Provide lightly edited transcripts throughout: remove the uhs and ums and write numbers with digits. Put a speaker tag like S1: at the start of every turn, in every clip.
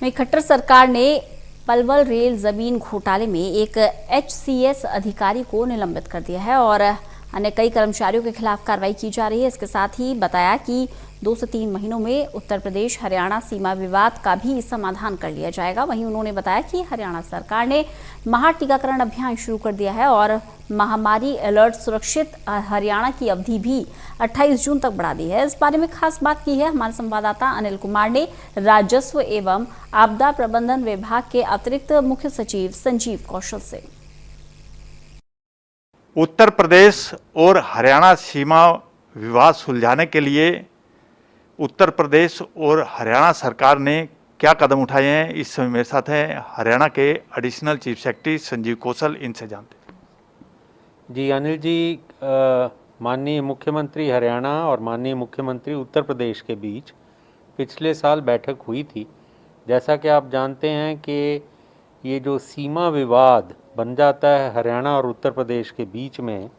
S1: वहीं खट्टर सरकार ने पलवल रेल जमीन घोटाले में एक HCS अधिकारी को निलंबित कर दिया है और अन्य कई कर्मचारियों के खिलाफ कार्रवाई की जा रही है। इसके साथ ही बताया कि 2 से 3 महीनों में उत्तर प्रदेश हरियाणा सीमा विवाद का भी समाधान कर लिया जाएगा। वहीं उन्होंने बताया कि हरियाणा सरकार ने महा टीकाकरण अभियान शुरू कर दिया है और महामारी अलर्ट सुरक्षित हरियाणा की अवधि भी 28 जून तक बढ़ा दी है। इस बारे में खास बात की है हमारे संवाददाता अनिल कुमार ने राजस्व एवं आपदा प्रबंधन विभाग के अतिरिक्त मुख्य सचिव संजीव कौशल से।
S2: उत्तर प्रदेश और हरियाणा सीमा विवाद सुलझाने के लिए उत्तर प्रदेश और हरियाणा सरकार ने क्या कदम उठाए हैं, इस समय मेरे साथ हैं हरियाणा के additional chief secretary Sanjeev Kaushal. इनसे जानते हैं।
S3: जी अनिल जी, माननीय मुख्यमंत्री हरियाणा और माननीय मुख्यमंत्री उत्तर प्रदेश के बीच पिछले साल बैठक हुई थी। जैसा कि आप जानते हैं कि ये जो सीमा विवाद बन जाता है हरियाणा और उत्तर प्रदेश के बीच में,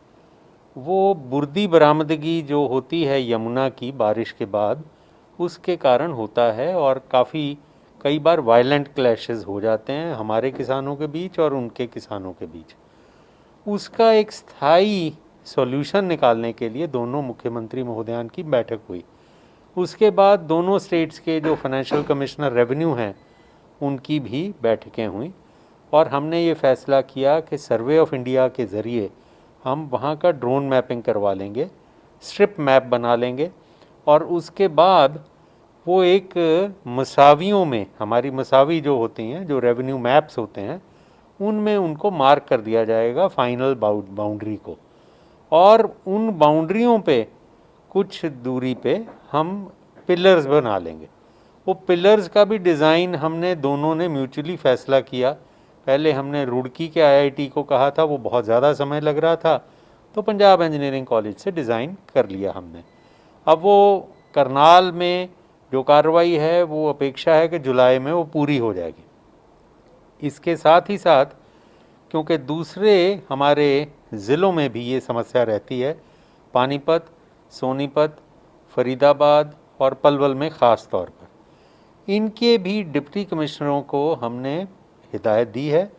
S3: वो बुर्दी बरामदगी जो होती है यमुना की बारिश के बाद, उसके कारण होता है और कई बार वायलेंट क्लैशेस हो जाते हैं हमारे किसानों के बीच और उनके किसानों के बीच। उसका एक स्थायी सॉल्यूशन निकालने के लिए दोनों मुख्यमंत्री महोदयान की बैठक हुई। उसके बाद दोनों स्टेट्स के जो फाइनेंशियल कमिश्नर रेवेन्यू हैं उनकी भी बैठकें हुई और हमने ये फैसला किया कि सर्वे ऑफ इंडिया के ज़रिए हम वहाँ का ड्रोन मैपिंग करवा लेंगे, स्ट्रिप मैप बना लेंगे और उसके बाद वो एक मसावियों में, हमारी मसावी जो होती हैं, जो रेवेन्यू मैप्स होते हैं, उनमें उनको मार्क कर दिया जाएगा फाइनल बाउंड्री को, और उन बाउंड्रियों पे कुछ दूरी पे हम पिलर्स बना लेंगे। वो पिलर्स का भी डिज़ाइन हमने दोनों ने म्यूचुअली फैसला किया। पहले हमने रुड़की के IIT को कहा था, वो बहुत ज़्यादा समय लग रहा था, तो पंजाब इंजीनियरिंग कॉलेज से डिज़ाइन कर लिया हमने। अब वो करनाल में जो कार्रवाई है वो अपेक्षा है कि जुलाई में वो पूरी हो जाएगी। इसके साथ ही साथ क्योंकि दूसरे हमारे ज़िलों में भी ये समस्या रहती है, पानीपत, सोनीपत, फरीदाबाद और पलवल में ख़ास तौर पर, इनके भी डिप्टी कमिश्नरों को हमने हिदायत दी है।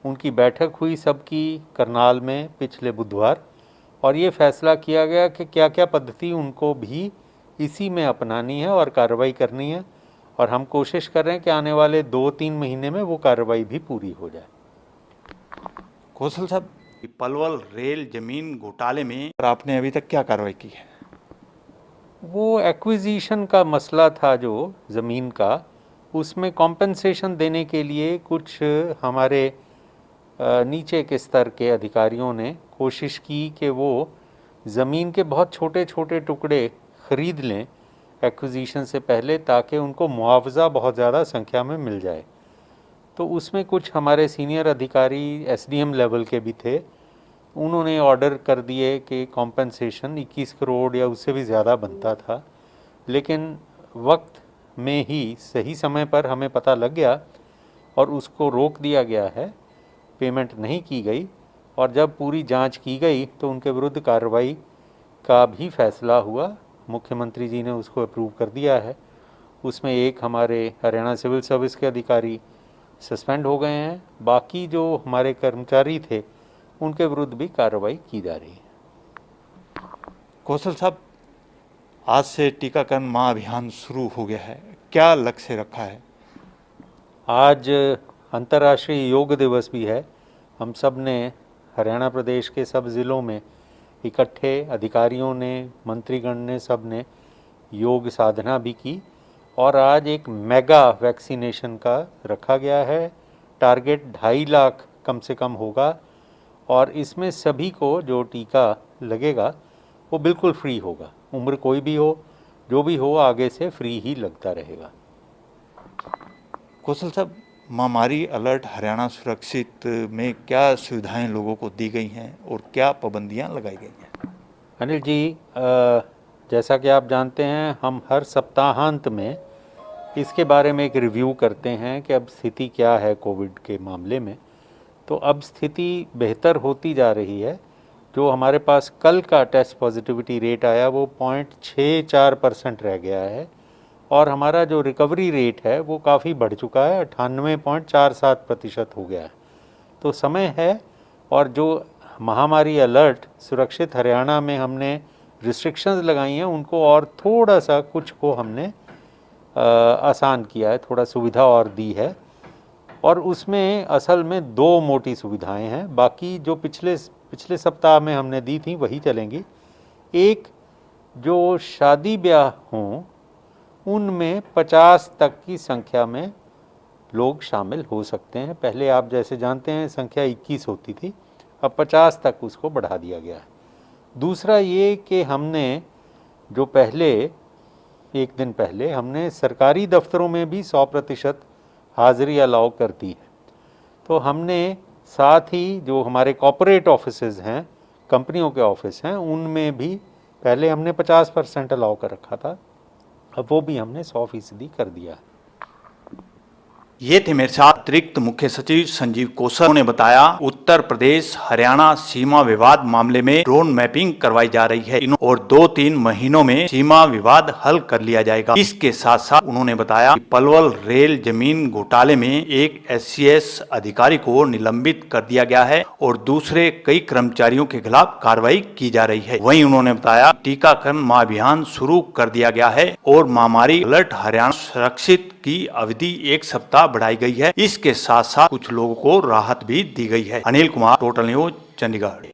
S3: उनकी बैठक हुई सबकी करनाल में पिछले बुधवार, और ये फैसला किया गया कि क्या क्या पद्धति उनको भी इसी में अपनानी है और कार्रवाई करनी है, और हम कोशिश कर रहे हैं कि आने वाले 2-3 महीने में वो कार्रवाई भी पूरी हो जाए।
S2: कौशल साहब, पलवल रेल जमीन घोटाले में आपने अभी तक क्या कार्रवाई की है?
S3: वो एक्विजिशन का मसला था जो ज़मीन का, उसमें कॉम्पेंसेशन देने के लिए कुछ हमारे नीचे के स्तर के अधिकारियों ने कोशिश की कि वो ज़मीन के बहुत छोटे छोटे टुकड़े ख़रीद लें एक्विजिशन से पहले, ताकि उनको मुआवजा बहुत ज़्यादा संख्या में मिल जाए। तो उसमें कुछ हमारे सीनियर अधिकारी SDM लेवल के भी थे, उन्होंने ऑर्डर कर दिए कि कॉम्पेंसेशन 21 करोड़ या उससे भी ज़्यादा बनता था, लेकिन वक्त में ही सही समय पर हमें पता लग गया और उसको रोक दिया गया है, पेमेंट नहीं की गई। और जब पूरी जांच की गई तो उनके विरुद्ध कार्रवाई का भी फैसला हुआ, मुख्यमंत्री जी ने उसको अप्रूव कर दिया है। उसमें एक हमारे हरियाणा सिविल सर्विस के अधिकारी सस्पेंड हो गए हैं, बाकी जो हमारे कर्मचारी थे उनके विरुद्ध भी कार्रवाई की जा रही है।
S2: कौशल साहब, आज से टीकाकरण महाअभियान शुरू हो गया है, क्या लक्ष्य रखा है?
S3: आज अंतर्राष्ट्रीय योग दिवस भी है। हम सब ने हरियाणा प्रदेश के सब ज़िलों में इकट्ठे अधिकारियों ने, मंत्रीगण ने, सब ने योग साधना भी की, और आज एक मेगा वैक्सीनेशन का रखा गया है। टारगेट 2.5 लाख कम से कम होगा, और इसमें सभी को जो टीका लगेगा वो बिल्कुल फ्री होगा। उम्र कोई भी हो, जो भी हो, आगे से फ्री ही लगता रहेगा।
S2: कौशल साहब, महामारी अलर्ट हरियाणा सुरक्षित में क्या सुविधाएं लोगों को दी गई हैं और क्या पाबंदियां लगाई गई हैं?
S3: अनिल जी, जैसा कि आप जानते हैं, हम हर सप्ताहांत में इसके बारे में एक रिव्यू करते हैं कि अब स्थिति क्या है कोविड के मामले में। तो अब स्थिति बेहतर होती जा रही है। जो हमारे पास कल का टेस्ट पॉजिटिविटी रेट आया वो 0.64% रह गया है, और हमारा जो रिकवरी रेट है वो काफ़ी बढ़ चुका है, 98.47% हो गया है। तो समय है, और जो महामारी अलर्ट सुरक्षित हरियाणा में हमने रिस्ट्रिक्शंस लगाई हैं उनको और थोड़ा सा कुछ को हमने आसान किया है, थोड़ा सुविधा और दी है। और उसमें असल में 2 मोटी सुविधाएं हैं, बाकी जो पिछले सप्ताह में हमने दी थी वही चलेंगी। एक, जो शादी ब्याह हों उनमें 50 तक की संख्या में लोग शामिल हो सकते हैं। पहले आप जैसे जानते हैं संख्या 21 होती थी, अब 50 तक उसको बढ़ा दिया गया है। दूसरा ये कि हमने जो पहले एक दिन पहले हमने सरकारी दफ्तरों में भी 100% हाज़िरी अलाउ कर दी है। तो हमने साथ ही जो हमारे कॉर्पोरेट ऑफिसेज हैं, कंपनियों के ऑफिस हैं, उनमें भी पहले हमने 50% अलाउ कर रखा था, अब वो भी हमने 100% कर दिया है।
S2: ये थे मेरे साथ अतिरिक्त मुख्य सचिव संजीव कौशल ने बताया, उत्तर प्रदेश हरियाणा सीमा विवाद मामले में ड्रोन मैपिंग करवाई जा रही है और 2-3 महीनों में सीमा विवाद हल कर लिया जाएगा। इसके साथ साथ उन्होंने बताया कि पलवल रेल जमीन घोटाले में एक SCS अधिकारी को निलंबित कर दिया गया है और दूसरे कई कर्मचारियों के खिलाफ कार्रवाई की जा रही है। वहीं उन्होंने बताया टीकाकरण महाअभियान शुरू कर दिया गया है और महामारी अलर्ट हरियाणा सुरक्षित की अवधि 1 सप्ताह बढ़ाई गई है। इसके साथ साथ कुछ लोगों को राहत भी दी गई है। Anil Kumar, total news, Chandigarh.